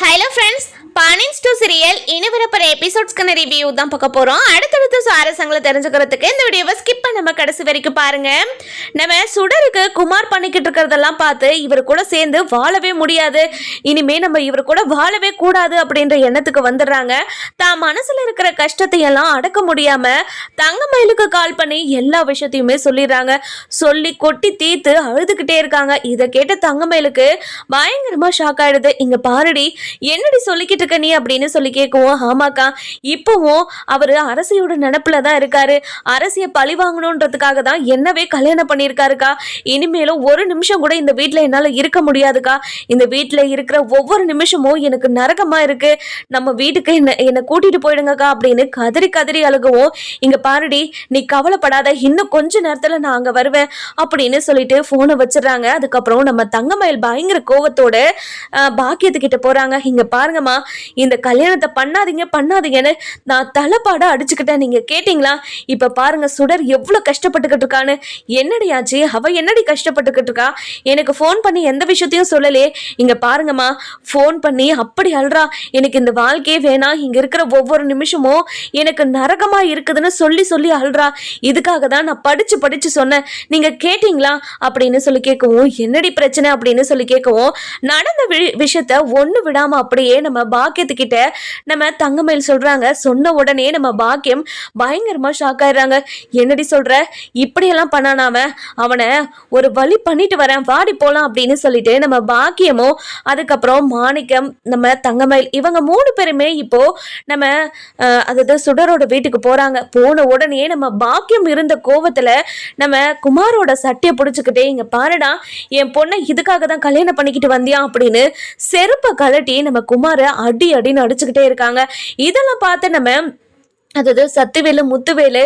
Hello friends, பானின்ஸ் two serial இனி வரப்போற எபிசோட்ஸ்க்கான review தான் பார்க்க போறோம். அடுத்தடுத்த சுவாரஸ்யங்களை தெரிஞ்சுக்கிறதுக்கு இந்த வீடியோவை ஸ்கிப் பண்ணாம கடைசி வரைக்கும் பாருங்க. நம்ம சுடருக்கு குமார் பண்ணிக்கிட்டு இருக்கிறதெல்லாம் பார்த்து இவர் கூட சேர்ந்து வாழவே முடியாது, இனிமே நம்ம இவர் கூட வாழவே கூடாது அப்படின்ற எண்ணத்துக்கு வந்துடுறாங்க. தான் மனசுல இருக்கிற கஷ்டத்தை எல்லாம் அடக்க முடியாம தங்கமயிலுக்கு கால் பண்ணி எல்லா விஷயத்தையுமே சொல்லிடுறாங்க. சொல்லி கொட்டி தீர்த்து அழுதுகிட்டே இருக்காங்க. இதை கேட்ட தங்கமயிலுக்கு பயங்கரமா ஷாக் ஆயிடுது. இங்க பாருடி, என்னடி சொல்லிக்கிட்டு இருக்க நீ அப்படின்னு சொல்லி கேட்குவோம். ஆமாக்கா, இப்பவும் அவரு அரசியோட நினப்புல தான் இருக்காரு. அரசிய பழி வாங்கணுன்றதுக்காக தான் என்னவே கல்யாணம் பண்ணியிருக்காருக்கா. இனிமேலும் ஒரு நிமிஷம் கூட இந்த வீட்டுல என்னால இருக்க முடியாதுக்கா. இந்த வீட்டுல இருக்கிற ஒவ்வொரு நிமிஷமும் எனக்கு நரகமா இருக்கு. நம்ம வீட்டுக்கு என்ன கூட்டிட்டு போயிடுங்கக்கா அப்படின்னு கதறி கதறி அழுகவும், இங்க பாருடி, நீ கவலைப்படாத, இன்னும் கொஞ்ச நேரத்துல நான் அங்க வருவேன் அப்படின்னு சொல்லிட்டு போனை வச்சிடறாங்க. அதுக்கப்புறம் நம்ம தங்கமயில் பயங்கர கோவத்தோட பாக்கியத்துக்கிட்ட போறாங்க. இங்க பாருங்கம்மா, இந்த கல்யாணத்தை பண்ணாதீங்கன்னு நான் தலைப்பாட அடிச்சுக்கிட்டேன், நீங்க கேட்டீங்களா? இப்ப பாருங்க சுடர் எவ்வளவு கஷ்டப்பட்டுக்கிட்டு இருக்கான்னு. என்னடி ஆச்சு? அவ என்னடி கஷ்டப்பட்டுக்கிட்டு இருக்கா? எனக்கு போன் பண்ணி எந்த விஷயத்தையும் சொல்லலே. இங்க பாருங்கம்மா, போன் பண்ணி அப்படி அல்றா, எனக்கு இந்த வாழ்க்கையே வேணாம், இங்க இருக்கிற ஒவ்வொரு நிமிஷமும் எனக்கு நரகமா இருக்குதுன்னு சொல்லி சொல்லி அல்றா. இதுக்காக தான் நான் படிச்சு சொன்னேன், நீங்க கேட்டீங்களா அப்படின்னு சொல்லி கேட்கவும், என்னடி பிரச்சனை அப்படின்னு சொல்லி கேட்கவும், நடந்த விஷயத்த ஒண்ணு விடாம அப்படியே நம்ம பாக்கியத்துக்கிட்ட நம்ம தங்கமயில் சொல்றாங்க. சொன்ன உடனே நம்ம பாக்கியம் பயங்கரமா ஷாக் ஆயிடுறாங்க. என்னடி சொல்ற? இப்படியெல்லாம் பண்ணானாம, அவனை ஒரு வழி பண்ணிட்டு வரேன், வாடி போலாம் அப்படின்னு சொல்லிட்டு நம்ம பாக்கியமும் அதுக்கப்புறம் மாணிக்கம் நம்ம தங்கமயில் இவங்க 3 பேருமே இப்போ நம்ம அதாவது சுடரோட வீட்டுக்கு போறாங்க. போன உடனே நம்ம பாக்கியம் இருந்த கோவத்துல நம்ம குமாரோட சட்டையை பிடிச்சுக்கிட்டே, இங்க பாருடா, என் பொண்ணை இதுக்காக தான் கல்யாணம் பண்ணிக்கிட்டு வந்தியா அப்படின்னு செருப்பை கழட்டி நம்ம குமார அடின்னு அடிச்சுக்கிட்டே இருக்காங்க. இதெல்லாம் பார்த்து நம்ம அதாவது சத்துவேலு முத்துவேலு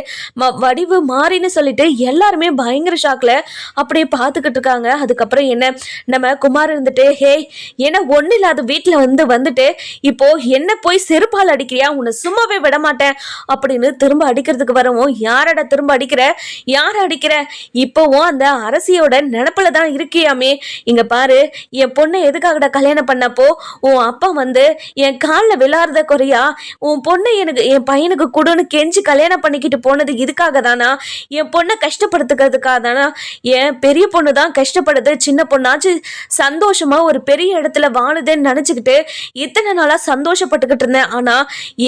வடிவு மாறின்னு சொல்லிட்டு எல்லாருமே பயங்கர ஷாக்ல அப்படியே பார்த்துக்கிட்டு இருக்காங்க. அதுக்கப்புறம் என்ன, நம்ம குமார் இருந்துட்டு, ஹே என்ன ஒன்றும் இல்லாத வீட்டில் வந்துட்டு இப்போ என்ன போய் செருப்பால் அடிக்கிறியா, உன்னை சும்மாவே விட மாட்டேன் அப்படின்னு திரும்ப அடிக்கிறதுக்கு வரவும், யாரடா திரும்ப அடிக்கிற, யார் அடிக்கிற, இப்போவும் அந்த அரசியோட நினப்பில் தான் இருக்கியாமே. இங்க பாரு, என் பொண்ணை எதுக்காகடா கல்யாணம் பண்ணப்போ உன் அப்பா என் காலில் விழாத குறையா உன் பொண்ணை எனக்கு என் பையனுக்கு கொடுன்னு கெஞ்சி கல்யாணம் பண்ணிக்கிட்டு போனது இதுக்காக தானா? என் பொண்ணை கஷ்டப்படுத்துக்கிறதுக்காக தானா? என் பெரிய பொண்ணு தான் கஷ்டப்படுது, சின்ன பொண்ணாச்சு சந்தோஷமா ஒரு பெரிய இடத்துல வாழுதுன்னு நினைச்சுக்கிட்டு இத்தனை நாளா சந்தோஷப்பட்டுக்கிட்டு இருந்தேன். ஆனா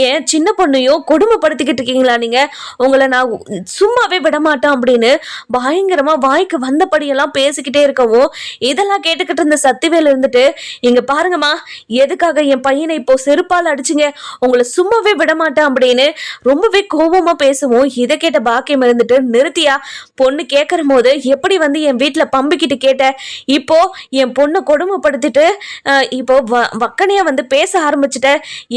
என் சின்ன பொண்ணையும் கொடுமைப்படுத்திக்கிட்டு இருக்கீங்களா நீங்க? உங்களை நான் சும்மாவே விடமாட்டேன் அப்படின்னு பயங்கரமா வாய்க்கு வந்தபடியெல்லாம் பேசிக்கிட்டே இருக்கவும், இதெல்லாம் கேட்டுக்கிட்டு இருந்த சத்திவேல் இருந்துட்டு, இங்க பாருங்கம்மா, எதுக்காக என் பையனை இப்போ செருப்பால் அடிச்சிங்க, உங்களை சும்மாவே விடமாட்டேன் அப்படின்னு ரொம்பவே கோபமா பேசுவோம். இதை கேட்ட பாக்கியம் இருந்துட்டு, நிறுத்தியா, பொண்ணு கேட்கற போது எப்படி என் வீட்டுல பம்பிக்கிட்டு கேட்ட, இப்போ என் பொண்ணை கொடுமைப்படுத்திட்டு இப்போ வக்கனையா பேச ஆரம்பிச்சுட்ட.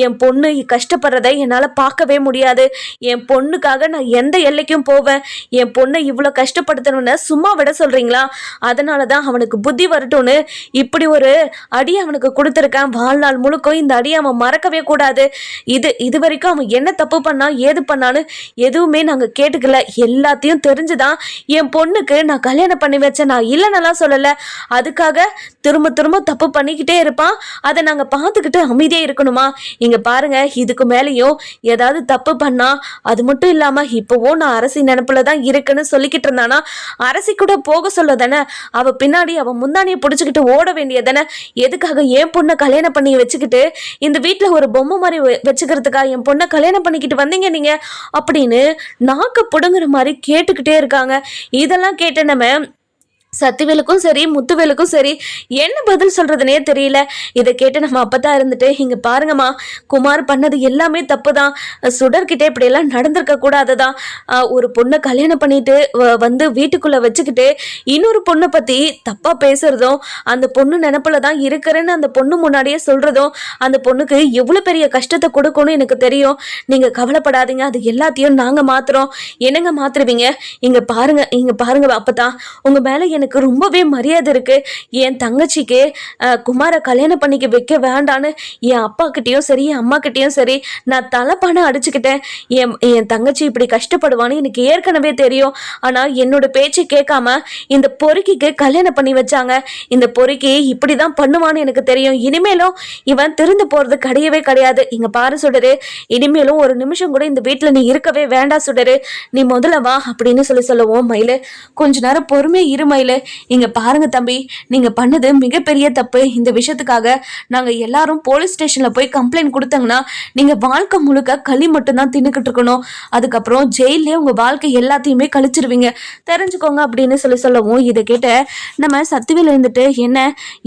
என் பொண்ணு கஷ்டப்படுறத என்னால பார்க்கவே முடியாது. என் பொண்ணுக்காக நான் எந்த எல்லைக்கும் போவேன். என் பொண்ணை இவ்வளவு கஷ்டப்படுத்தணும்னு சும்மா விட சொல்றீங்களா? அதனாலதான் அவனுக்கு புத்தி வரட்டும்னு இப்படி ஒரு அடி அவனுக்கு கொடுத்துருக்கேன். வாழ்நாள் முழுக்க இந்த அடியை அவன் மறக்கவே கூடாது. இது வரைக்கும் அவன் என்ன தப்பு பண்ணா ஏது பண்ணான்னு எதுவுமே நாங்க கேட்டுக்கல. எல்லாத்தையும் தெரிஞ்சுதான் என் பொண்ணுக்கு நான் கல்யாணம் பண்ணி வச்சேன். நான் இல்லைன்னெல்லாம் சொல்லல. அதுக்காக திரும்ப திரும்ப தப்பு பண்ணிக்கிட்டே இருப்பான். அதை நாங்க பார்த்துக்கிட்டு அமைதியா இருக்கணுமா? இங்க பாருங்க, இதுக்கு மேலேயும் ஏதாவது தப்பு பண்ணா, அது மட்டும் இல்லாம இப்பவும் நான் அரசி நினைப்புல தான் இருக்குன்னு சொல்லிக்கிட்டு இருந்தானா, அரசி கூட போக சொல்ல தானே, அவ பின்னாடி அவ முந்தானியை பிடிச்சுக்கிட்டு ஓட வேண்டியதானே? எதுக்காக என் பொண்ணை கல்யாணம் பண்ணி வச்சுக்கிட்டு இந்த வீட்டுல ஒரு பொம்மை மாதிரி வச்சுக்கிறதுக்கா என் பொண்ணை கல்யாணம் பண்ணிக்கிட்டு வந்தீங்க நீங்க அப்படின்னு நாக்க புடுங்குற மாதிரி கேட்டுக்கிட்டே இருக்காங்க. இதெல்லாம் கேட்டு நம்ம சத்திவேலுக்கும் சரி முத்துவேலுக்கும் சரி என்ன பதில் சொல்றதுனே தெரியல. இதை கேட்டு நம்ம அப்பதான் இருந்துட்டு, இங்க பாருங்கம்மா, குமார் பண்ணது எல்லாமே தப்பு தான். சுடர்கிட்ட இப்படியெல்லாம் நடந்திருக்க கூடாதுதான். ஒரு பொண்ணை கல்யாணம் பண்ணிட்டு வீட்டுக்குள்ள வச்சுக்கிட்டு இன்னொரு பொண்ணை பத்தி தப்பா பேசுறதும், அந்த பொண்ணு நினப்புல தான் இருக்கிறேன்னு அந்த பொண்ணு முன்னாடியே சொல்றதும், அந்த பொண்ணுக்கு எவ்வளவு பெரிய கஷ்டத்தை கொடுக்கணும்னு எனக்கு தெரியும். நீங்க கவலைப்படாதீங்க, அது எல்லாத்தையும் நாங்க மாத்துறோம். என்னங்க மாத்துருவீங்க? இங்க பாருங்க அப்பதான் உங்க மேல எனக்கு ரொம்பவே மரியாதை இருக்கு. என் தங்கச்சிக்கு குமாரை கல்யாணம் பண்ணிக்க வைக்க வேண்டான்னு என் அப்பா கிட்டேயும் சரி என் அம்மா கிட்டேயும் சரி நான் தலைப்பான அடிச்சுக்கிட்டேன். என் தங்கச்சி இப்படி கஷ்டப்படுவான்னு எனக்கு ஏற்கனவே தெரியும். ஆனால் என்னோட பேச்சை கேட்காம இந்த பொறுக்கிக்கு கல்யாணம் பண்ணி வச்சாங்க. இந்த பொறுக்கி இப்படிதான் பண்ணுவான்னு எனக்கு தெரியும். இனிமேலும் இவன் திருந்து போறது கிடையவே கிடையாது. இங்க பாரு சுடரு, இனிமேலும் ஒரு நிமிஷம் கூட இந்த வீட்டுல நீ இருக்கவே வேண்டாம் சுடரு, நீ முதல்ல வா அப்படின்னு சொல்லுவோம். மயிலு, கொஞ்ச நேரம் பொறுமையா இரு மயிலு. இங்க பாருங்க தம்பி, நீங்க பண்ணது மிகப்பெரிய தப்பு. இந்த விஷயத்துக்காக நாங்க எல்லாரும் போலீஸ் ஸ்டேஷன்ல போய் கம்ப்ளைண்ட் கொடுத்தாங்கன்னா நீங்க வாழ்க்கை முழுக்க களி மட்டும் தான் தின்னுக்கிட்டு இருக்கணும். அதுக்கப்புறம் ஜெயிலே உங்க வாழ்க்கை எல்லாத்தையுமே கழிச்சிருவீங்க, தெரிஞ்சுக்கோங்க அப்படின்னு சொல்லவும் இதை கேட்ட நம்ம சத்திவேல் இருந்துட்டு, என்ன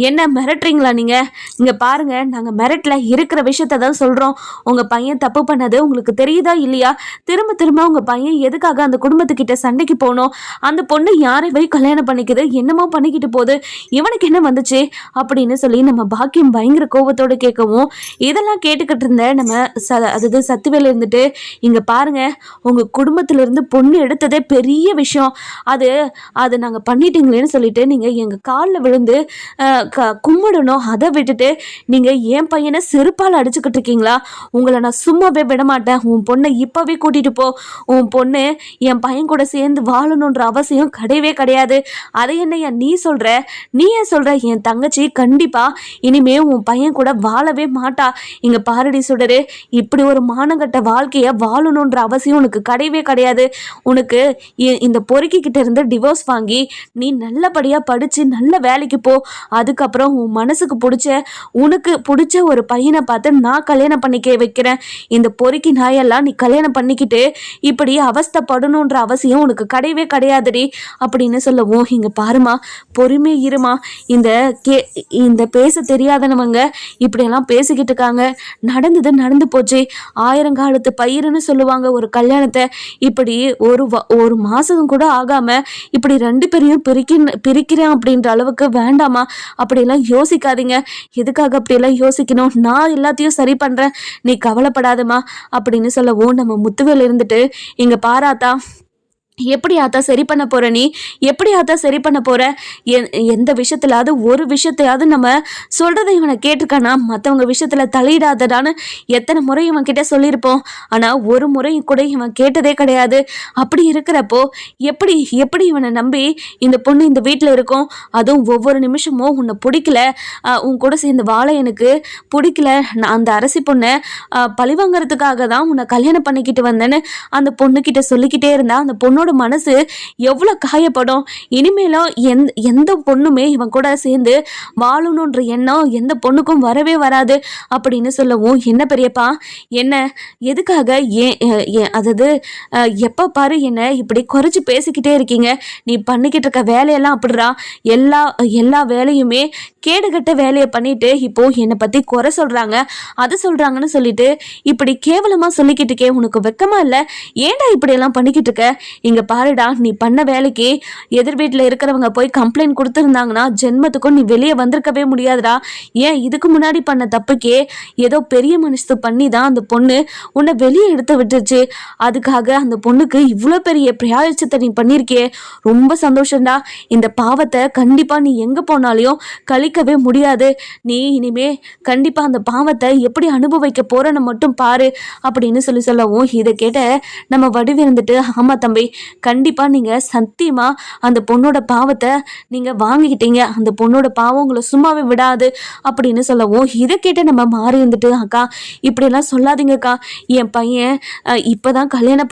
என்ன மிரட்டுறீங்களா நீங்க? இங்க பாருங்க, நாங்க மிரட்டல, இருக்கிற விஷயத்த தான் சொல்றோம். உங்க பையன் தப்பு பண்ணது உங்களுக்கு தெரியுதா இல்லையா? திரும்ப திரும்ப உங்க பையன் எதுக்காக அந்த குடும்பத்துக்கிட்ட சண்டைக்கு போனோம்? அந்த பொண்ணு யாரை போய் கல்யாணம் பண்ணிக்குது, என்னமோ பண்ணிக்கிட்டு போகுது, இவனுக்கு என்ன வந்துச்சு அப்படின்னு சொல்லி நம்ம பாக்கியம் பயங்கர கோபத்தோடு கேட்கவும், இதெல்லாம் கேட்டுக்கிட்டு இருந்த நம்ம அதாவது சத்திவேல் இருந்துட்டு, இங்க பாருங்க, உங்க குடும்பத்துல இருந்து பொண்ணு எடுத்ததே பெரிய விஷயம். அது நாங்க பண்ணிட்டீங்களேன்னு சொல்லிட்டு நீங்க எங்க காலில் விழுந்து கும்பிடணும். அதை விட்டுட்டு நீங்க என் பையனை செருப்பால் அடிச்சுக்கிட்டு இருக்கீங்களா? உங்களை நான் சும்மாவே விட மாட்டேன். உன் பொண்ணை இப்பவே கூட்டிட்டு போ. உன் பொண்ணு என் பையன் கூட சேர்ந்து வாழணுன்ற அவசியம் கிடையவே கிடையாது. அதை என்ன நீ சொல்ற? நீ ஏன் சொல்ற? என் தங்கச்சி கண்டிப்பா இனிமே உன் பையன் கூட வாழவே மாட்டா. இங்க பாரடி சுடரு, இப்படி ஒரு மானங்கட்ட வாழ்க்கைய வாழணுன்ற அவசியம் உனக்கு கிடையவே கிடையாது. உனக்கு இந்த பொறுக்கி கிட்ட இருந்து டிவோர்ஸ் வாங்கி நீ நல்லபடியா படிச்சு நல்ல வேலைக்கு போ. அதுக்கப்புறம் உன் மனசுக்கு உனக்கு பிடிச்ச ஒரு பையனை பார்த்து நான் கல்யாணம் பண்ணிக்க வைக்கிறேன். இந்த பொறுக்கி நாயெல்லாம் நீ கல்யாணம் பண்ணிக்கிட்டு இப்படி அவஸ்தைப்படணுன்ற அவசியம் உனக்கு கிடையவே கிடையாதுடி அப்படின்னு சொல்லவும், இங்க பாருமா, பொறுமை இருமா. இந்த பேச தெரியாதனவங்க இப்படியெல்லாம் பேசிக்கிட்டு இருக்காங்க. நடந்தது நடந்து போச்சு. ஆயிரங்காலத்து பயிருன்னு சொல்லுவாங்க ஒரு கல்யாணத்தை. இப்படி ஒரு மாசம் கூட ஆகாம இப்படி ரெண்டு பேரையும் பிரிக்கிறேன் அப்படின்ற அளவுக்கு வேண்டாமா? அப்படியெல்லாம் யோசிக்காதீங்க. எதுக்காக அப்படியெல்லாம் யோசிக்கணும்? நான் எல்லாத்தையும் சரி பண்றேன், நீ கவலைப்படாதமா அப்படின்னு சொல்லவும், நம்ம முத்துவேல் இருந்துட்டு, இங்க பாராத்தா, எப்படி ஆத்தா சரி பண்ண போற? நீ எப்படி ஆத்தா சரி பண்ண போற? எந்த விஷயத்துலாவது ஒரு விஷயத்தையாவது நம்ம சொல்றதை இவனை கேட்டிருக்கானா? மற்றவங்க விஷயத்துல தலையிடாதடான்னு எத்தனை முறை இவன் கிட்ட சொல்லியிருப்போம். ஆனா ஒரு முறை கூட இவன் கேட்டதே கிடையாது. அப்படி இருக்கிறப்போ எப்படி எப்படி இவனை நம்பி இந்த பொண்ணு இந்த வீட்டுல இருக்கும்? அதுவும் ஒவ்வொரு நிமிஷமும் உன்னை பிடிக்கல, உன் கூட சேர்ந்து வாழ எனக்கு பிடிக்கல, நான் அந்த அரசி பொண்ணை பழிவாங்கிறதுக்காக தான் உன்னை கல்யாணம் பண்ணிக்கிட்டு வந்தேன்னு அந்த பொண்ணுக்கிட்ட சொல்லிக்கிட்டே இருந்தா அந்த பொண்ணோட மனசு எவ்வளவு காயப்படும். இனிமேலும் எந்த பொண்ணுமே இவன் கூட சேர்ந்து வாழணுன்ற எண்ணம் எந்த பொண்ணுக்கும் வரவே வராது அப்படின்னு சொல்லவும், என்ன பெரியப்பா, என்ன எதுக்காக அதாவது எப்ப பாரு என்ன இப்படி குறைச்சு பேசிக்கிட்டே இருக்கீங்க? நீ பண்ணிக்கிட்டு இருக்க வேலையெல்லாம் அப்படிடா, எல்லா வேலையுமே கேடுகட்ட வேலையை பண்ணிட்டு இப்போ என்னை பத்தி குறை சொல்றாங்க, அது சொல்றாங்கன்னு சொல்லிட்டு இப்படி கேவலமா சொல்லிக்கிட்டு இருக்கே, உனக்கு வெக்கமா இல்ல? ஏன்டா இப்படி எல்லாம் பண்ணிக்கிட்டு இருக்க? இங்க பாருடா, நீ பண்ண வேலைக்கு எதிர் வீட்டுல இருக்கிறவங்க போய் கம்ப்ளைண்ட் கொடுத்துருந்தாங்கன்னா ஜென்மத்துக்கும் நீ வெளியே வந்திருக்கவே முடியாதுடா. ஏன் இதுக்கு முன்னாடி பண்ண தப்புக்கே ஏதோ பெரிய மனுஷத்து பண்ணி தான் அந்த பொண்ணு உன்னை வெளியே எடுத்து விட்டுருச்சு. அதுக்காக அந்த பொண்ணுக்கு இவ்வளோ பெரிய பிராயச்சித்தை நீ பண்ணியிருக்கே, ரொம்ப சந்தோஷம்டா. இந்த பாவத்தை கண்டிப்பா நீ எங்க போனாலையும் கழிக்கவே முடியாது. நீ இனிமே கண்டிப்பா அந்த பாவத்தை எப்படி அனுபவிக்க போறன்னு மட்டும் பாரு அப்படின்னு சொல்லவும், இதை கேட்ட நம்ம வடிவு இருந்துட்டு, ஆமா தம்பி, கண்டிப்பா நீங்க சத்தியமா அந்த பொண்ணோட பாவத்தை நீங்க வாங்கிக்கிட்டீங்க, அந்த பொண்ணோட பாவம் உங்களை சும்மாவே விடாது அப்படின்னு சொல்லவும், இதை கேட்ட நம்ம மாறி இருந்துட்டு, அக்கா இப்படியெல்லாம் சொல்லாதீங்கக்கா, என் பையன் இப்பதான் கல்யாணம்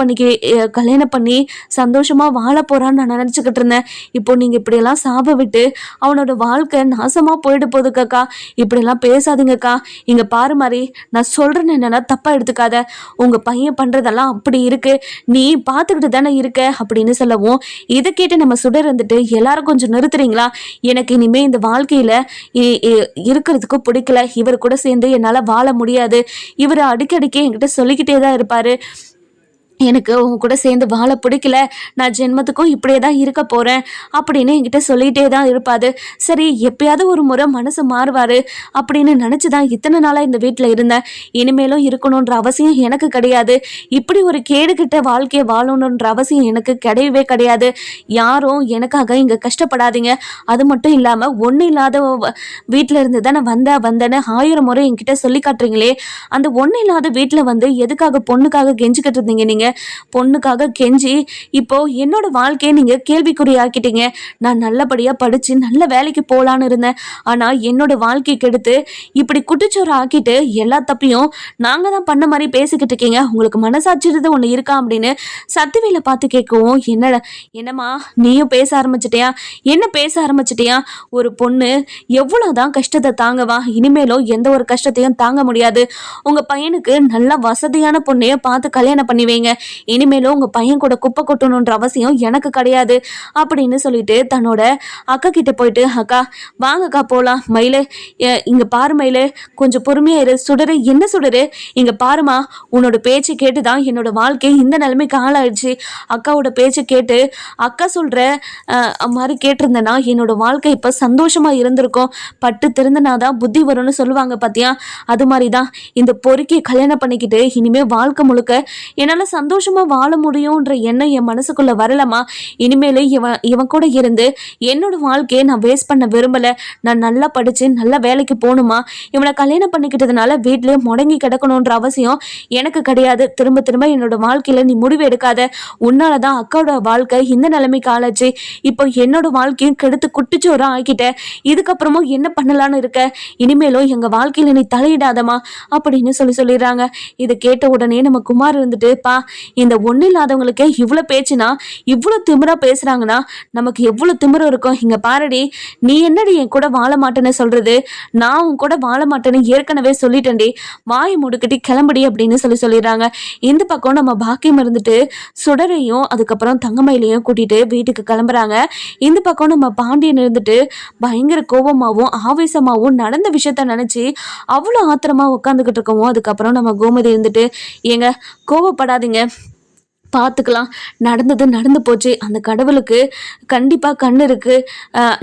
பண்ணி சந்தோஷமா வாழ போறான்னு நான் நினைச்சுக்கிட்டு இருந்தேன். இப்போ நீங்க இப்படியெல்லாம் சாப விட்டு அவனோட வாழ்க்கை நாசமா போயிட்டு போகுதுக்கா, இப்படியெல்லாம் பேசாதீங்கக்கா. இங்க பாரு மாதிரி, நான் சொல்றேன்னு என்னன்னா தப்பா எடுத்துக்காத. உங்க பையன் பண்றதெல்லாம் அப்படி இருக்கு, நீ பார்த்துக்கிட்டு தானே இருக்க அப்படின்னு சொல்லவும், இதை கேட்டு நம்ம சுடர் வந்துட்டு, எல்லாரும் கொஞ்சம் நிறுத்துறீங்களா? எனக்கு இனிமே இந்த வாழ்க்கையில இருக்கிறதுக்கு பிடிக்கல, இவர் கூட சேர்ந்து என்னால வாழ முடியாது. இவர் அடிக்கடிக்கு என்கிட்ட சொல்லிக்கிட்டே தான் இருப்பாரு, எனக்கு உங்க கூட சேர்ந்து வாழ பிடிக்கல, நான் ஜென்மத்துக்கும் இப்படியே தான் இருக்க போறேன் அப்படின்னு என்கிட்ட சொல்லிட்டே தான் இருப்பாரு. சரி, எப்பயாவது ஒரு முறை மனசு மாறுவாரு அப்படின்னு நினைச்சுதான் இத்தனை நாளா இந்த வீட்டில் இருந்தேன். இனிமேலும் இருக்கணுன்ற அவசியம் எனக்கு கிடையாது. இப்படி ஒரு கேடுகிட்ட வாழ்க்கையை வாழணுன்ற அவசியம் எனக்கு கிடையவே கிடையாது. யாரும் எனக்காக இங்க கஷ்டப்படாதீங்க. அது மட்டும் இல்லாம ஒன்றும் இல்லாத வீட்டில இருந்து தானே வந்தேன்னு 1000 முறை என்கிட்ட சொல்லி காட்டுறீங்களே, அந்த ஒன்றும் இல்லாத வீட்டில் வந்து எதுக்காக பொண்ணுக்காக கெஞ்சிக்கிட்டு இருந்தீங்க? நீங்க பொண்ணுக்காக கெஞ்சி இப்போ என்னோட வாழ்க்கையை நீங்க கேள்விக்குறியாக்கிட்டீங்க. நான் நல்லபடியா படிச்சு நல்ல வேலைக்கு போலான்னு இருந்தேன். ஆனா என்னோட வாழ்க்கை கெடுத்து இப்படி குட்டிச்சோறு ஆக்கிட்டு எல்லா தப்பையும் நாங்க தான் பண்ண மாதிரி பேசிக்கிட்டு இருக்கீங்க. உங்களுக்கு மனசாட்சிறது ஒண்ணு இருக்கா அப்படின்னு சத்திவேல பார்த்து கேட்கவும், என்னம்மா நீயும் பேச ஆரம்பிச்சிட்டியா? என்ன பேச ஆரம்பிச்சிட்டியா? ஒரு பொண்ணு எவ்வளவுதான் கஷ்டத்தை தாங்கவா? இனிமேலும் எந்த ஒரு கஷ்டத்தையும் தாங்க முடியாது. உங்க பையனுக்கு நல்ல வசதியான பொண்ணைய பார்த்து கல்யாணம் பண்ணி வைங்க. இனிமேலும் உங்க பையன் கூட குப்பை கொட்டணுன்ற அவசியம் எனக்கு கிடையாது அப்படின்னு சொல்லிட்டு தன்னோட அக்கா கிட்ட போயிட்டு, அக்கா வாங்கக்கா போலாம். மயிலு இங்க பாரு, மயிலு கொஞ்சம் பொறுமையா இரு. சுடரு, என்ன சுடரு, இங்க பாருமா, உன்னோட பேச்சு கேட்டுதான் என்னோட வாழ்க்கை இந்த நிலைமைக்கு ஆளாயிடுச்சு. அக்காவோட பேச்சு கேட்டு அக்கா சொல்ற மாதிரி கேட்டிருந்தேன்னா என்னோட வாழ்க்கை இப்ப சந்தோஷமா இருந்திருக்கும். பட்டு திருந்தனாதான் புத்தி வரும்னு சொல்லுவாங்க பாத்தியா, அது மாதிரிதான் இந்த பொறுக்கி கல்யாணம் பண்ணிக்கிட்டு இனிமே வாழ்க்கை முழுக்க என்னால சந்தோஷமா வாழ முடியும்ன்ற எண்ணம் என் மனசுக்குள்ள வரலமா. இனிமேலும் இவன் கூட இருந்து என்னோட வாழ்க்கையை நான் வேஸ்ட் பண்ண விரும்பல. நான் நல்லா படிச்சு நல்ல வேலைக்கு போகணுமா. இவனை கல்யாணம் பண்ணிக்கிட்டதுனால வீட்லயே முடங்கி கிடக்கணும்ன்ற அவசியம் எனக்கு கிடையாது. திரும்ப திரும்ப என்னோட வாழ்க்கையில நீ முடிவு எடுக்காத. உன்னாலதான் அக்காவோட வாழ்க்கை இந்த நிலைமைக்கு ஆளாச்சு. இப்போ என்னோட வாழ்க்கையும் கெடுத்து குட்டிச்சோரா ஆக்கிட்ட. இதுக்கப்புறமும் என்ன பண்ணலான்னு இருக்க? இனிமேலும் எங்க வாழ்க்கையில நீ தலையிடாதமா அப்படின்னு சொல்லிடுறாங்க. இதை கேட்ட உடனே நம்ம குமார் இருந்துட்டு, பா இந்த ஒண்ணு இல்லாதவங்களுக்கே இவ்வளவு பேச்சுனா, இவ்வளவு திமிரா பேசுறாங்கன்னா நமக்கு எவ்வளவு திமிரம் இருக்கும். இங்க பாருடி, நீ என்னடி என் கூட வாழ மாட்டேன்னு சொல்றது? நான் உன் கூட வாழ மாட்டேன்னு ஏற்கனவே சொல்லிட்டேன்டி. வாயை முடுக்கிட்டு கிளம்புடி அப்படின்னு சொல்லிடுறாங்க. இந்த பக்கம் நம்ம பாக்கியம் இருந்துட்டு சுடரையும் அதுக்கப்புறம் தங்கமயிலையும் கூட்டிட்டு வீட்டுக்கு கிளம்புறாங்க. இந்த பக்கம் நம்ம பாண்டியன் இருந்துட்டு பயங்கர கோபமாவும் ஆவேசமாவும் நடந்த விஷயத்த நினைச்சு அவ்வளவு ஆத்திரமா உட்காந்துக்கிட்டு இருக்கவும், அதுக்கப்புறம் நம்ம கோமதி இருந்துட்டு, ஏங்க கோவப்படாதீங்க, பார்த்துக்கலாம், நடந்தது நடந்து போச்சு. அந்த கடவுளுக்கு கண்டிப்பாக கண்ணு இருக்கு.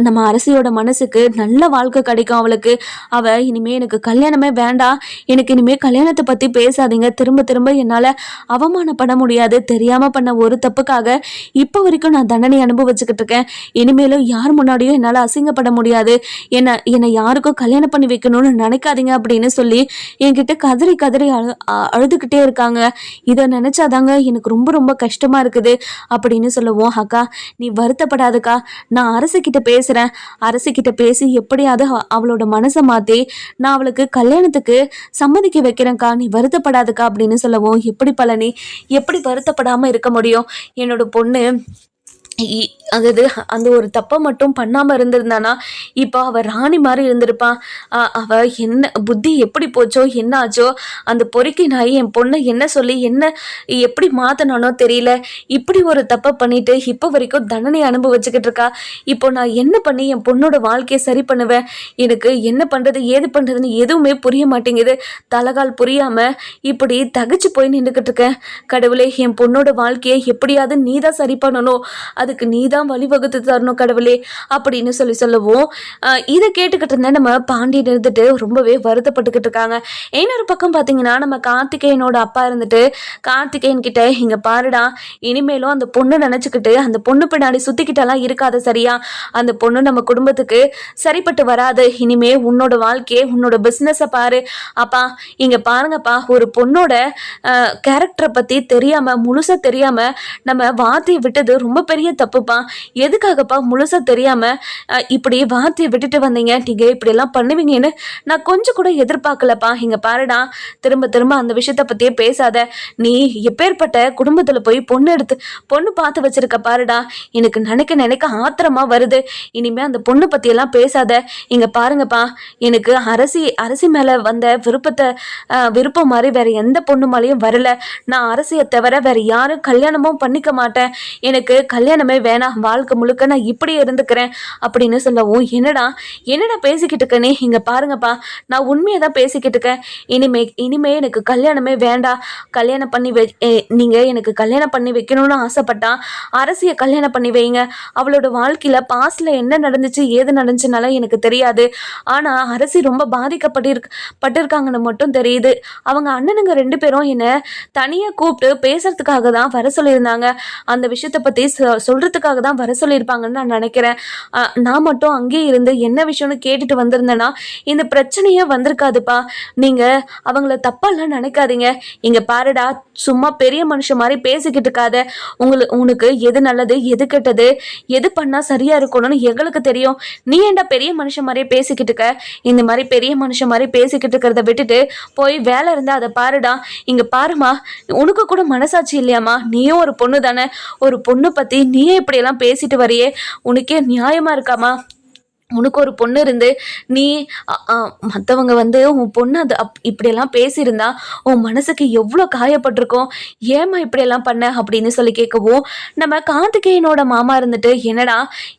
நம்ம அரசியோட மனசுக்கு நல்ல வாழ்க்கை கிடைக்கும் அவளுக்கு. அவள் இனிமே எனக்கு கல்யாணமே வேண்டாம், எனக்கு இனிமே கல்யாணத்தை பற்றி பேசாதீங்க, திரும்ப திரும்ப என்னால் அவமானப்பட முடியாது. தெரியாமல் பண்ண ஒரு தப்புக்காக இப்போ வரைக்கும் நான் தண்டனை அனுபவிச்சுக்கிட்டு இருக்கேன். இனிமேலும் யார் முன்னாடியும் என்னால் அசிங்கப்பட முடியாது. என்னை யாருக்கும் கல்யாணம் பண்ணி வைக்கணும்னு நினைக்காதீங்க அப்படின்னு சொல்லி என்கிட்ட கதறி கதறி அழுதுகிட்டே இருக்காங்க. இதை நினைச்சாதாங்க எனக்கு ரொம்ப ரொம்ப கஷ்டமா இருக்குது அப்படின்னு சொல்லுவோம். அக்கா நீ வருத்தப்படாதக்கா, நான் அரசுகிட்ட பேசுறேன். அரசுகிட்ட பேசி எப்படியாவது அவளோட மனசை மாத்தி நான் அவளுக்கு கல்யாணத்துக்கு சம்மதிக்க வைக்கிறேன்க்கா, நீ வருத்தப்படாதக்கா அப்படின்னு சொல்லவும், எப்படி பழனி, எப்படி வருத்தப்படாம இருக்க முடியும்? என்னோட பொண்ணு அதாவது அந்த ஒரு தப்பை மட்டும் பண்ணாமல் இருந்திருந்தானா இப்போ அவள் ராணி மாதிரி இருந்திருப்பான். அவள் என்ன புத்தி எப்படி போச்சோ என்ன ஆச்சோ, அந்த பொறுக்கி நாய் என் பொண்ணை என்ன சொல்லி என்ன எப்படி மாற்றினானோ தெரியல. இப்படி ஒரு தப்பை பண்ணிட்டு இப்போ வரைக்கும் தண்டனை அனுபவிச்சுக்கிட்டு இருக்கா. இப்போ நான் என்ன பண்ணி என் பொண்ணோட வாழ்க்கையை சரி பண்ணுவேன்? எனக்கு என்ன பண்ணுறது ஏது பண்ணுறதுன்னு எதுவுமே புரிய மாட்டேங்குது. தலகால் புரியாமல் இப்படி தகச்சு போய் நின்றுக்கிட்டு இருக்கேன். கடவுளே, என் பொண்ணோட வாழ்க்கையை எப்படியாவது நீ தான் சரி பண்ணணும், அதுக்கு நீ தான் வழிவகுத்து தரணும் கடவுளே அப்படின்னு சொல்லவும், இதை கேட்டுக்கிட்டு இருந்தேன் நம்ம பாண்டியன் இருந்துட்டு ரொம்பவே வருத்தப்பட்டுக்கிட்டு இருக்காங்க. இன்னொரு பக்கம் பார்த்தீங்கன்னா நம்ம கார்த்திகேயனோட அப்பா இருந்துட்டு கார்த்திகேயன் கிட்ட, இங்க பாருடா, இனிமேலும் அந்த பொண்ணு நினைச்சுக்கிட்டு அந்த பொண்ணு பின்னாடி சுத்திக்கிட்டெல்லாம் இருக்காது சரியா? அந்த பொண்ணு நம்ம குடும்பத்துக்கு சரிப்பட்டு வராது. இனிமே உன்னோட வாழ்க்கையை உன்னோட பிசினஸை பாரு. அப்பா இங்க பாருங்கப்பா, ஒரு பொண்ணோட கேரக்டரை பத்தி தெரியாம முழுசா தெரியாம நம்ம வார்த்தையை விட்டது ரொம்ப பெரிய தப்புப்பா. எதுக்காகப்பா முழுசா தெரியாம இப்படி வார்த்தையை விட்டுட்டு வந்தீங்க? நீங்க இப்படி எல்லாம் பண்ணுவீங்கன்னு நான் கொஞ்சம் கூட எதிர்பார்க்கலப்பா. இங்க பாருடா, திரும்ப திரும்ப அந்த விஷயத்த பத்தியே பேசாத. நீ எப்பேற்பட்ட குடும்பத்துல போய் பொண்ணு பார்த்து வச்சிருக்க பாருடா. எனக்கு நினைக்க ஆத்திரமா வருது. இனிமே அந்த பொண்ணு பத்தி எல்லாம் பேசாத. இங்க பாருங்கப்பா, எனக்கு அரசி மேல வந்த விருப்பம் மாதிரி வேற எந்த பொண்ணு மேலேயும் வரல. நான் அரசியை தவிர வேற யாரும் கல்யாணமும் பண்ணிக்க மாட்டேன். எனக்கு கல்யாணமே கல்யாணமே வேணாம், வாழ்க்கை முழுக்க நான் இப்படி இருந்துக்கிறேன் அப்படின்னு சொல்லவும், என்னடா பேசிக்கிட்டு இருக்கனே, இங்க பாருங்கப்பா, நான் உண்மையை தான் பேசிக்கிட்டு இருக்கேன். இனிமே எனக்கு கல்யாணமே வேண்டாம். கல்யாணம் பண்ணி நீங்க எனக்கு கல்யாணம் பண்ணி வைக்கணும்னு ஆசைப்பட்டா அரசியை கல்யாணம் பண்ணி வைங்க. அவளோட வாழ்க்கையில பாஸ்ட்ல என்ன நடந்துச்சு ஏது நடந்துச்சுனால எனக்கு தெரியாது. ஆனா அரசி ரொம்ப பட்டிருக்காங்கன்னு மட்டும் தெரியுது. அவங்க அண்ணனுங்க 2 பேரும் என்ன தனியா கூப்பிட்டு பேசுறதுக்காக தான் வர சொல்லியிருந்தாங்க. அந்த விஷயத்த பத்தி சொல்றதுக்காக தான் வர சொல்லியிருப்பாங்கன்னு நான் நினைக்கிறேன். நான் மட்டும் அங்கேயே இருந்து என்ன விஷயம்னு கேட்டுட்டு வந்திருந்தேன்னா இந்த பிரச்சனையே வந்திருக்காதுப்பா. நீங்க அவங்கள தப்பாலாம் நினைக்காதீங்க. இங்க பாருடா, சும்மா பெரிய மனுஷன் மாதிரி பேசிக்கிட்டு இருக்காத. உனக்கு எது நல்லது எது கெட்டது எது பண்ணா சரியா இருக்கணும்னு எங்களுக்கு தெரியும். நீ ஏன்டா பெரிய மனுஷன் மாதிரியே பேசிக்கிட்டு இருக்க? இந்த மாதிரி பெரிய மனுஷன் மாதிரி பேசிக்கிட்டு இருக்கிறத விட்டுட்டு போய் வேலை இருந்தா அதை பாருடா. இங்க பாருமா, உனக்கு கூட மனசாட்சி இல்லையாமா? நீயும் ஒரு பொண்ணு தானே. ஒரு பொண்ணு பத்தி நீயே இப்படியெல்லாம் பேசிட்டு வரையே, உனக்கே நியாயமா இருக்காமா? உனக்கு ஒரு பொண்ணு இருந்து நீ மற்றவங்க உன் பொண்ணு அது இப்படியெல்லாம் பேசியிருந்தா உன் மனசுக்கு எவ்வளோ காயப்பட்டிருக்கோம். ஏமா இப்படியெல்லாம் பண்ண அப்படின்னு சொல்லி கேட்கவும், நம்ம கார்த்திகேயனோட மாமா இருந்துட்டு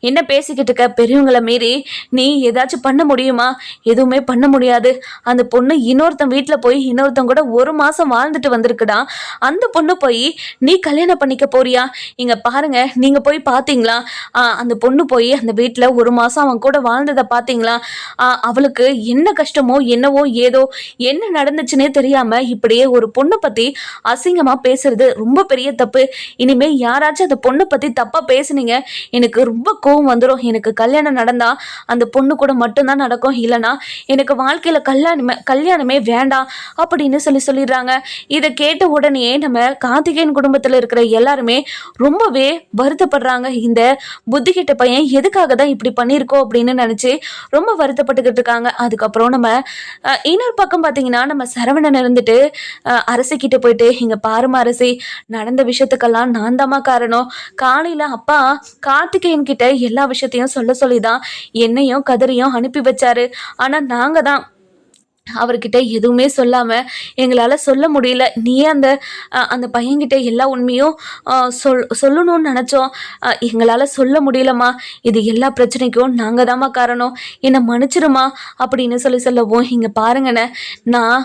என்ன பேசிக்கிட்டு இருக்க? பெரியவங்களை மீறி நீ ஏதாச்சும் பண்ண முடியுமா? எதுவுமே பண்ண முடியாது. அந்த பொண்ணு இன்னொருத்தன் வீட்டில் போய் இன்னொருத்தன் கூட 1 மாதம் வாழ்ந்துட்டு வந்திருக்குடா. அந்த பொண்ணு போய் நீ கல்யாணம் பண்ணிக்க போறியா? இங்கே பாருங்க, நீங்கள் போய் பார்த்தீங்களா? அந்த பொண்ணு போய் அந்த வீட்டில் 1 மாதம் அவன் கூட வாழ்ந்ததை பார்த்தீங்களா? அவளுக்கு என்ன கஷ்டமோ என்னவோ ஏதோ என்ன நடந்துச்சுன்னே தெரியாம இப்படியே ஒரு பொண்ணை பத்தி அசிங்கமா பேசுறது ரொம்ப பெரிய தப்பு. இனிமே யாராச்சும் அந்த பொண்ணை பத்தி தப்பா பேசுனீங்க எனக்கு ரொம்ப கோவம் வந்துடும். எனக்கு கல்யாணம் நடந்தா அந்த பொண்ணு கூட மட்டும்தான் நடக்கும், இல்லைனா எனக்கு வாழ்க்கையில கல்யாணமே வேண்டாம் அப்படின்னு சொல்லிடுறாங்க. இதை கேட்ட உடனே நம்ம கார்த்திகேயன் குடும்பத்துல இருக்கிற எல்லாருமே ரொம்பவே வருத்தப்படுறாங்க. இந்த புத்திகிட்ட பையன் எதுக்காக தான் இப்படி பண்ணியிருக்கோம் அப்படின்னு நினைச்சு ரொம்ப வருத்தப்பட்டுக்கிட்டு இருக்காங்க. அதுக்கப்புறம் நம்ம இன்னொரு பக்கம் பார்த்தீங்கன்னா நம்ம சரவணன் இருந்துட்டு அரசிக்கிட்ட போயிட்டு, இங்க பாருமா அரசி, நடந்த விஷயத்துக்கெல்லாம் நான் தாமா காரணம். காலையில அப்பா கார்த்திகேயன் கிட்ட எல்லா விஷயத்தையும் சொல்லிதான் என்னையும் கதிரையும் அனுப்பி வச்சாரு. ஆனா நாங்க தான் அவர்கிட்ட எதுவுமே சொல்லாம எங்களால் சொல்ல முடியல. நீயே அந்த பையன்கிட்ட எல்லா உண்மையும் சொல்லணும்னு நினச்சோம். எங்களால் சொல்ல முடியலம்மா. இது எல்லா பிரச்சனைக்கும் நாங்கள் தாம்மா காரணம். என்னை மன்னிச்சிருமா அப்படின்னு சொல்லவும், இங்கே பாருங்கண்ணே, நான்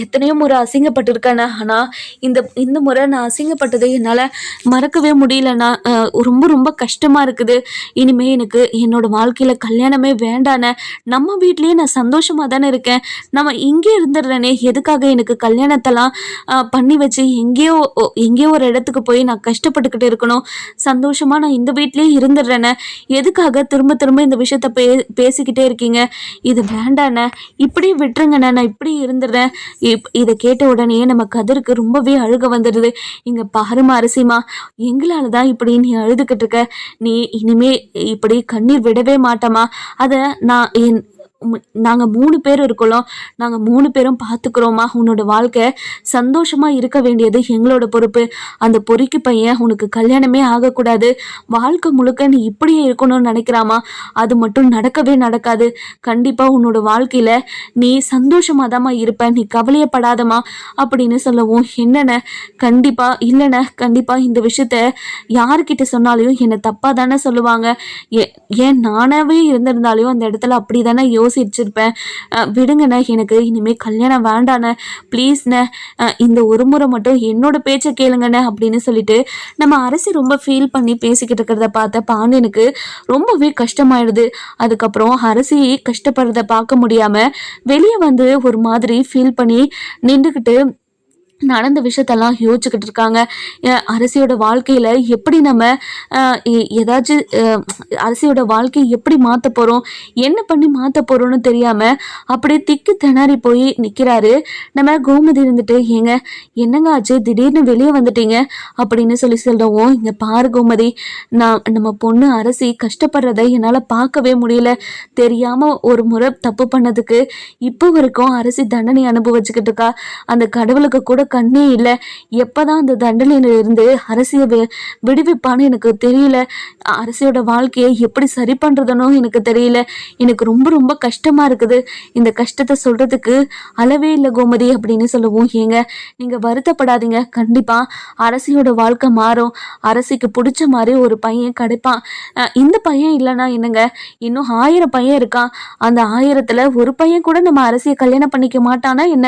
எத்தனையோ முறை அசிங்கப்பட்டிருக்கேண்ணே. ஆனால் இந்த முறை நான் அசிங்கப்பட்டது என்னால் மறக்கவே முடியலண்ணா. ரொம்ப ரொம்ப கஷ்டமாக இருக்குது. இனிமேல் எனக்கு என்னோட வாழ்க்கையில் கல்யாணமே வேண்டாண்ணே. நம்ம வீட்லேயே நான் சந்தோஷமாக தானே இருக்கேன். நம்ம இங்கே இருந்துடுறேனே, எதுக்காக எனக்கு கல்யாணத்தெல்லாம் பண்ணி வச்சு எங்கேயோ ஒரு இடத்துக்கு போய் நான் கஷ்டப்பட்டுக்கிட்டு இருக்கணும்? சந்தோஷமாக நான் இந்த வீட்லேயே இருந்துடுறேனே. எதுக்காக திரும்ப திரும்ப இந்த விஷயத்த பேசிக்கிட்டே இருக்கீங்க? இது வேண்டாண்ணே, இப்படி விட்டுருங்கண்ணே, நான் இப்படி இருந்துடுறேன். இதை கேட்ட உடனே நம்ம கதிருக்கு ரொம்பவே அழுக வந்துடுது. இங்கே பாருமா அரசிமா, எங்களால் தான் இப்படி நீ அழுதுகிட்டு இருக்க. நீ இனிமே இப்படி கண்ணீர் விடவே மாட்டோமா? அதை நாங்கள் 3 பேர் இருக்கோம். நாங்கள் 3 பேரும் பார்த்துக்கிறோமா? உன்னோட வாழ்க்கை சந்தோஷமாக இருக்க வேண்டியது எங்களோட பொறுப்பு. அந்த பொறுக்கி பையன் உனக்கு கல்யாணமே ஆகக்கூடாது, வாழ்க்கை முழுக்க நீ இப்படியே இருக்கணும்னு நினைக்கிறாமா? அது மட்டும் நடக்கவே நடக்காது. கண்டிப்பாக உன்னோட வாழ்க்கையில் நீ சந்தோஷமாக தாம்மா இருப்ப, நீ கவலையப்படாதம்மா அப்படின்னு சொல்லவும், என்னென்ன கண்டிப்பாக இல்லைண்ணே, கண்டிப்பாக இந்த விஷயத்த யாருக்கிட்ட சொன்னாலையும் என்னை தப்பாக தானே சொல்லுவாங்க. ஏன் நானாவே இருந்திருந்தாலையும் அந்த இடத்துல அப்படி தானே யோசிச்சிருப்பேன். விடுங்கண்ணே, எனக்கு இனிமேல் கல்யாணம் வேண்டாண்ணே, ப்ளீஸ்ண்ணே, இந்த ஒரு முறை மட்டும் என்னோட பேச்சை கேளுங்கண்ணே அப்படின்னு சொல்லிட்டு நம்ம அரசி ரொம்ப ஃபீல் பண்ணி பேசிக்கிட்டு இருக்கிறத பார்த்த பாண்டியனுக்கு ரொம்பவே கஷ்டமாயிடுது. அதுக்கப்புறம் அரசி கஷ்டப்படுறத பார்க்க முடியாம வெளியே ஒரு மாதிரி ஃபீல் பண்ணி நின்றுக்கிட்டு நடந்த விஷயத்தெல்லாம் யோசிச்சுக்கிட்டு இருக்காங்க. அரசியோட வாழ்க்கையில் எப்படி நம்ம ஏதாச்சும் அரசியோட வாழ்க்கையை எப்படி மாற்ற போகிறோம், என்ன பண்ணி மாற்ற போகிறோன்னு தெரியாமல் அப்படியே திக்கு திணறி போய் நிற்கிறாரு. நம்ம கோமதி இருந்துட்டு, என்னங்க ஆச்சு, திடீர்னு வெளியே வந்துட்டீங்க அப்படின்னு சொல்லவும், இங்கே பாரு கோமதி, நம்ம பொண்ணு அரசி கஷ்டப்படுறதை என்னால் பார்க்கவே முடியல. தெரியாமல் ஒரு முறை தப்பு பண்ணதுக்கு இப்போ வரைக்கும் அரசி தண்டனை அனுபவிச்சுக்கிட்டு இருக்கா. அந்த கடவுளுக்கு கூட கண்ணே இல்லை. எப்பதான் அந்த தண்டனையில இருந்து அரசியை விடுவிப்பான்னு எனக்கு தெரியல. அரசியோட வாழ்க்கையை எப்படி சரி பண்றதுன்னு எனக்கு தெரியல. எனக்கு ரொம்ப ரொம்ப கஷ்டமா இருக்குது. இந்த கஷ்டத்தை சொல்றதுக்கு அளவே இல்லை கோமதி அப்படின்னு சொல்லவும், ஏங்க நீங்க வருத்தப்படாதீங்க, கண்டிப்பா அரசியோட வாழ்க்கை மாறும். அரசிக்கு பிடிச்ச மாதிரி ஒரு பையன் கிடைப்பான். இந்த பையன் இல்லைன்னா என்னங்க, இன்னும் 1000 பையன் இருக்கான். அந்த 1000த்துல ஒரு பையன் கூட நம்ம அரசியை கல்யாணம் பண்ணிக்க மாட்டானா என்ன?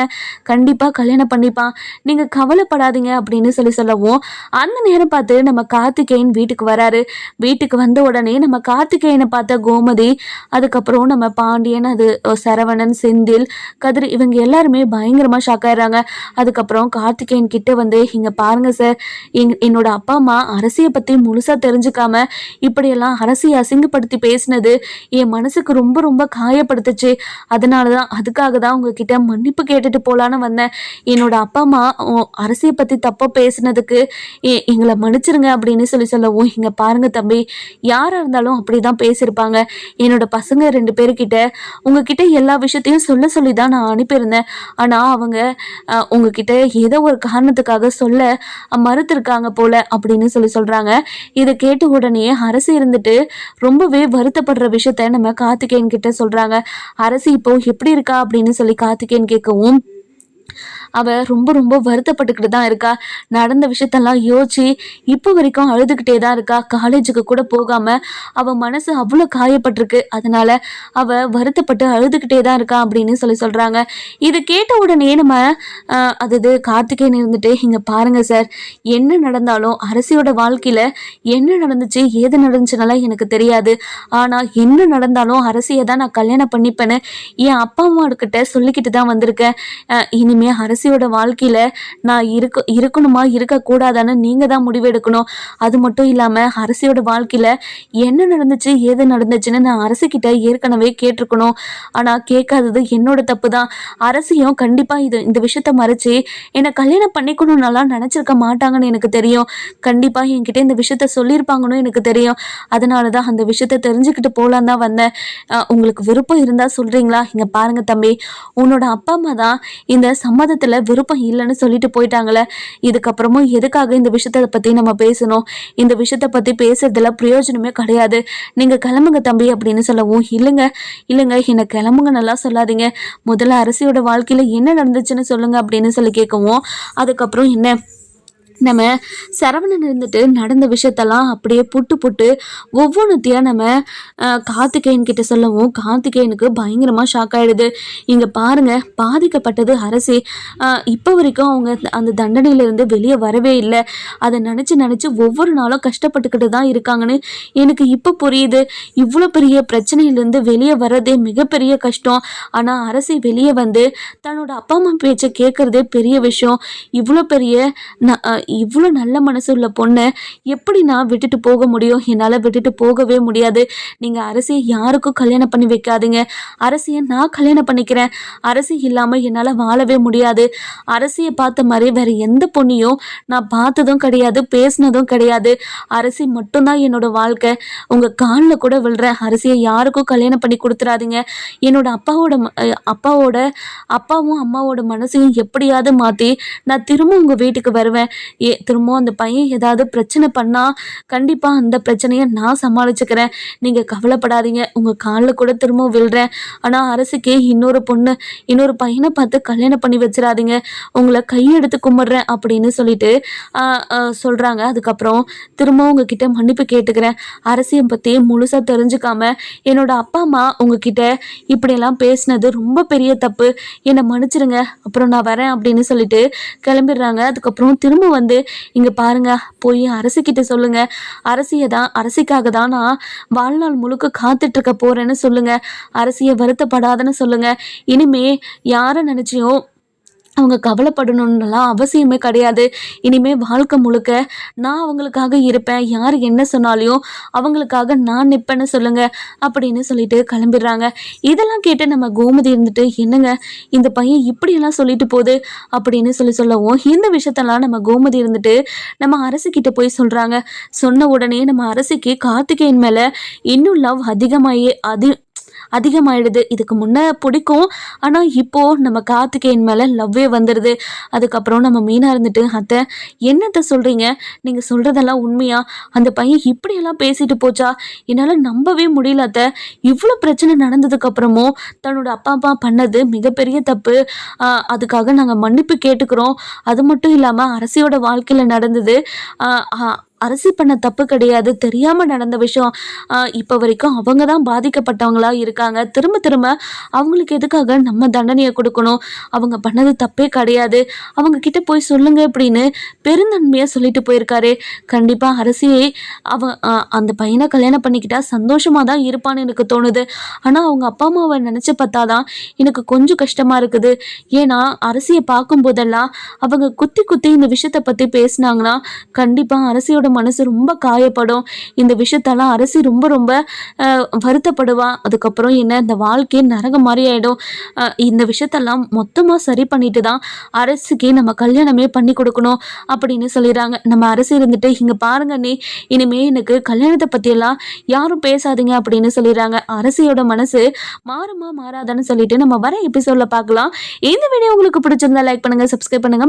கண்டிப்பா கல்யாணம் பண்ணிப்பான். நீங்க கவலைப்படாதீங்க அப்படின்னு சொல்லவும், அந்த நேரம் பார்த்து நம்ம கார்த்திகேயன் வீட்டுக்கு வராரு. வீட்டுக்கு வந்த உடனே நம்ம கார்த்திகேயனை பார்த்த கோமதி, அதுக்கப்புறம் நம்ம பாண்டியன், அது சரவணன், செந்தில், கதிர், இவங்க எல்லாருமே பயங்கரமா ஷாக் ஆயிடுறாங்க. அதுக்கப்புறம் கார்த்திகேயன் கிட்ட வந்து, இங்க பாருங்க சார், என்னோட அப்பா அம்மா அரசியை பத்தி முழுசா தெரிஞ்சுக்காம இப்படியெல்லாம் அரசியை அசிங்கப்படுத்தி பேசினது என் மனசுக்கு ரொம்ப ரொம்ப காயப்படுத்துச்சு. அதுக்காக தான் உங்ககிட்ட மன்னிப்பு கேட்டுட்டு போலான்னு வந்தேன். என்னோட அப்பா அம்மா அரசியை பத்தி தப்பா பேசினதுக்கு எங்களை மன்னிச்சிருங்க அப்படின்னு சொல்லவும், இங்க பாருங்க தம்பி, யாரா இருந்தாலும் அப்படிதான் பேசியிருப்பாங்க. என்னோட பசங்க 2 பேருக்கிட்ட உங்ககிட்ட எல்லா விஷயத்தையும் சொல்லி தான் நான் அனுப்பியிருந்தேன். ஆனா அவங்க உங்ககிட்ட ஏதோ ஒரு காரணத்துக்காக சொல்ல மறுத்திருக்காங்க போல அப்படின்னு சொல்றாங்க. இதை கேட்ட உடனே அரசி இருந்துட்டு ரொம்பவே வருத்தப்படுற விஷயத்த நம்ம கார்த்திகேயன் கிட்ட சொல்றாங்க. அரசி இப்போ எப்படி இருக்கா அப்படின்னு கார்த்திகேயன் கேட்கவும், அவ ரொம்ப ரொம்ப வருத்தப்பட்டுக்கிட்டு தான் இருக்கா. நடந்த விஷயத்தெல்லாம் யோசிச்சு இப்போ வரைக்கும் அழுதுகிட்டே தான் இருக்கா. காலேஜுக்கு கூட போகாம அவ மனசு அவ்வளோ காயப்பட்டிருக்கு. அதனால அவ வருத்தப்பட்டு அழுதுகிட்டே தான் இருக்கா அப்படின்னு சொல்றாங்க. இது கேட்ட உடனே நம்ம கார்த்திகேயன் இருந்துட்டு, இங்க பாருங்க சார், என்ன நடந்தாலும் அரசியோட வாழ்க்கையில என்ன நடந்துச்சு ஏது நடந்துச்சுனால எனக்கு தெரியாது. ஆனா என்ன நடந்தாலும் அரசியை தான் நான் கல்யாணம் பண்ணிப்பேன்னு என் அப்பா அம்மா கிட்ட சொல்லிக்கிட்டு தான் வந்திருக்கேன். இனிமே அரசியோட வாழ்க்கையில நான் இருக்கணுமா இருக்கக்கூடாதான்னு நீங்க தான் முடிவெடுக்கணும். அது மட்டும் இல்லாம அரசியோட வாழ்க்கையில என்ன நடந்துச்சு ஏது நடந்துச்சுன்னு நான் அரசிக்கிட்ட ஏற்கனவே கேட்டிருக்கணும். ஆனா கேட்காதது என்னோட தப்பு தான். அரசியும் கண்டிப்பா இந்த விஷயத்த மறைச்சு என்னை கல்யாணம் பண்ணிக்கணும்னாலாம் நினைச்சிருக்க மாட்டாங்கன்னு எனக்கு தெரியும். கண்டிப்பா என்கிட்ட இந்த விஷயத்த சொல்லியிருப்பாங்கன்னு எனக்கு தெரியும். அதனாலதான் அந்த விஷயத்த தெரிஞ்சுக்கிட்டு போலாம் தான் வந்தேன். உங்களுக்கு விருப்பம் இருந்தா சொல்றீங்களா? இங்க பாருங்க தம்பி, உன்னோட அப்பா அம்மா தான் இந்த சம்மதத்துல விருப்பம் இல்லைன்னு சொல்லிட்டு போயிட்டாங்களே, இதுக்கப்புறமும் எதுக்காக இந்த விஷயத்த பத்தி நம்ம பேசணும்? இந்த விஷயத்த பத்தி பேசுறதுல பிரயோஜனமே கிடையாது. நீங்க கிளம்புங்க தம்பி அப்படின்னு சொல்லவும், இல்லைங்க என்ன கிளம்புங்க நல்லா சொல்லாதீங்க, முதல்ல அரசியோட வாழ்க்கையில என்ன நடந்துச்சுன்னு சொல்லுங்க அப்படின்னு கேட்கவும், அதுக்கப்புறம் என்ன நம்ம சரவணன் இருந்துட்டு நடந்த விஷயத்தெல்லாம் அப்படியே புட்டு ஒவ்வொன்றுத்தையும் நம்ம கார்த்திகேயன் கிட்ட சொல்லவும், கார்த்திகேயனுக்கு பயங்கரமாக ஷாக் ஆகிடுது. இங்கே பாருங்க, பாதிக்கப்பட்டது அரசி. இப்போ வரைக்கும் அவங்க அந்த தண்டனையிலேருந்து வெளியே வரவே இல்லை. அதை நினச்சி ஒவ்வொரு நாளும் கஷ்டப்பட்டுக்கிட்டு தான் இருக்காங்கன்னு எனக்கு இப்போ புரியுது. இவ்வளோ பெரிய பிரச்சனையிலேருந்து வெளியே வர்றதே மிகப்பெரிய கஷ்டம். ஆனால் அரசி வெளியே வந்து தன்னோட அப்பா அம்மா பேச்சை கேட்குறதே பெரிய விஷயம். இவ்வளோ நல்ல மனசு உள்ள பொண்ணை எப்படி நான் விட்டுட்டு போக முடியும்? என்னால் விட்டுட்டு போகவே முடியாது. நீங்கள் அரசியை யாருக்கும் கல்யாணம் பண்ணி வைக்காதீங்க. அரசியை நான் கல்யாணம் பண்ணிக்கிறேன். அரசி இல்லாமல் என்னால் வாழவே முடியாது. அரசியை பார்த்த மாதிரி வேற எந்த பொண்ணையும் நான் பார்த்ததும் கிடையாது, பேசினதும் கிடையாது. அரசி மட்டும்தான் என்னோட வாழ்க்கை. உங்கள் காலில் கூட விழுறேன், அரசியை யாருக்கும் கல்யாணம் பண்ணி கொடுத்துடாதீங்க. என்னோட அப்பாவும் அம்மாவோட மனசையும் எப்படியாவது மாற்றி நான் திரும்ப உங்கள் வீட்டுக்கு வருவேன். திரும்பவும் அந்த பையன் ஏதாவது பிரச்சனை பண்ணா கண்டிப்பா அந்த பிரச்சனையை நான் சமாளிச்சுக்கிறேன். நீங்க கவலைப்படாதீங்க, உங்க காலில் கூட திரும்பவும் விழுறேன். ஆனா அரசுக்கு இன்னொரு பையனை பார்த்து கல்யாணம் பண்ணி வச்சிடாதீங்க, உங்களை கையெடுத்து கும்பிடுறேன் அப்படின்னு சொல்லிட்டு சொல்றாங்க. அதுக்கப்புறம் திரும்பவும் உங்ககிட்ட மன்னிப்பு கேட்டுக்கிறேன். அரசியை பத்தி முழுசா தெரிஞ்சுக்காம என்னோட அப்பா அம்மா உங்ககிட்ட இப்படியெல்லாம் பேசினது ரொம்ப பெரிய தப்பு, என்னை மன்னிச்சிருங்க, அப்புறம் நான் வரேன் அப்படின்னு சொல்லிட்டு கிளம்பிடுறாங்க. அதுக்கப்புறம் திரும்ப வந்து, இங்க பாருங்க, போய் அரசிக்கிட்ட சொல்லுங்க, அரசிக்காக தான் நான் வாழ்நாள் முழுக்க காத்துட்டு இருக்க போறேன்னு சொல்லுங்க. அரசியை வருத்தப்படாதன்னு சொல்லுங்க. இனிமே யாரை நினைச்சியும் அவங்க கவலைப்படணும்னுலாம் அவசியமே கிடையாது. இனிமே வாழ்க்கை முழுக்க நான் அவங்களுக்காக இருப்பேன், யார் என்ன சொன்னாலையும் அவங்களுக்காக நான் நிற்பேன்னு சொல்லுங்க அப்படின்னு சொல்லிட்டு கிளம்பிடுறாங்க. இதெல்லாம் கேட்டு நம்ம கோமதி இருந்துட்டு, என்னங்க இந்த பையன் இப்படியெல்லாம் சொல்லிட்டு போகுது அப்படின்னு சொல்லவும், இந்த விஷயத்தெல்லாம் நம்ம கோமதி இருந்துட்டு நம்ம அரசிக்கிட்ட போய் சொல்றாங்க. சொன்ன உடனே நம்ம அரசிக்கு கார்த்திகேயன் மேல இன்னும் லவ் அதிகமாயிடுது. இதுக்கு முன்ன பிடிக்கும், ஆனால் இப்போ நம்ம கார்த்திகேயன் மேலே லவ்வே வந்துடுது. அதுக்கப்புறம் நம்ம மீனா இருந்துட்டு, அத்தை என்னத்த சொல்கிறீங்க, நீங்கள் சொல்கிறதெல்லாம் உண்மையா, அந்த பையன் இப்படியெல்லாம் பேசிட்டு போச்சா, என்னால் நம்பவே முடியல அத்தை. இவ்வளோ பிரச்சனை நடந்ததுக்கப்புறமும் தன்னோட அப்பா அம்மா பண்ணது மிகப்பெரிய தப்பு. அதுக்காக நாங்கள் மன்னிப்பு கேட்டுக்கிறோம். அது மட்டும் இல்லாமல் அரசியோட வாழ்க்கையில் நடந்தது அரசி பண்ண தப்பு கிடையாது, தெரியாமல் நடந்த விஷயம். இப்போ வரைக்கும் அவங்க தான் பாதிக்கப்பட்டவங்களா இருக்காங்க. திரும்ப திரும்ப அவங்களுக்கு எதுக்காக நம்ம தண்டனையை கொடுக்கணும், அவங்க பண்ணது தப்பே கிடையாது, அவங்க கிட்ட போய் சொல்லுங்க அப்படின்னு பெருந்தன்மையாக சொல்லிட்டு போயிருக்காரு. கண்டிப்பாக அரசியை அந்த பையனை கல்யாணம் பண்ணிக்கிட்டா சந்தோஷமாக தான் இருப்பான்னு எனக்கு தோணுது. ஆனால் அவங்க அப்பா அம்மாவை நினச்சி பார்த்தாதான் எனக்கு கொஞ்சம் கஷ்டமாக இருக்குது. ஏன்னா அரசியை பார்க்கும்போதெல்லாம் அவங்க குத்தி குத்தி இந்த விஷயத்தை பற்றி பேசினாங்கன்னா கண்டிப்பாக அரசியோட மனசு ரொம்ப காயப்படும். இந்த விஷயத்தெல்லாம் அரசி ரொம்ப ரொம்ப வருத்தப்படுவா. அதுக்கப்புறம் என்ன, இந்த வாழ்க்கையே நரகம் மாதிரி ஆயிடும். இந்த விஷயத்தெல்லாம் மொத்தமாக சரி பண்ணிட்டு தான் அரசிக்கு நம்ம கல்யாணமே பண்ணி கொடுக்கணும் அப்படின்னு சொல்லிடுறாங்க. நம்ம அரசி இருந்துட்டு, இங்கே பாருங்க நீ இனிமே எனக்கு கல்யாணத்தை பற்றியெல்லாம் யாரும் பேசாதீங்க அப்படின்னு சொல்லிடுறாங்க. அரசியோட மனசு மாறுமா மாறாதான்னு சொல்லிட்டு நம்ம வர எபிசோட்ல பார்க்கலாம். இந்த வீடியோ உங்களுக்கு பிடிச்சிருந்தா லைக் பண்ணுங்க, சப்ஸ்கிரைப் பண்ணுங்க.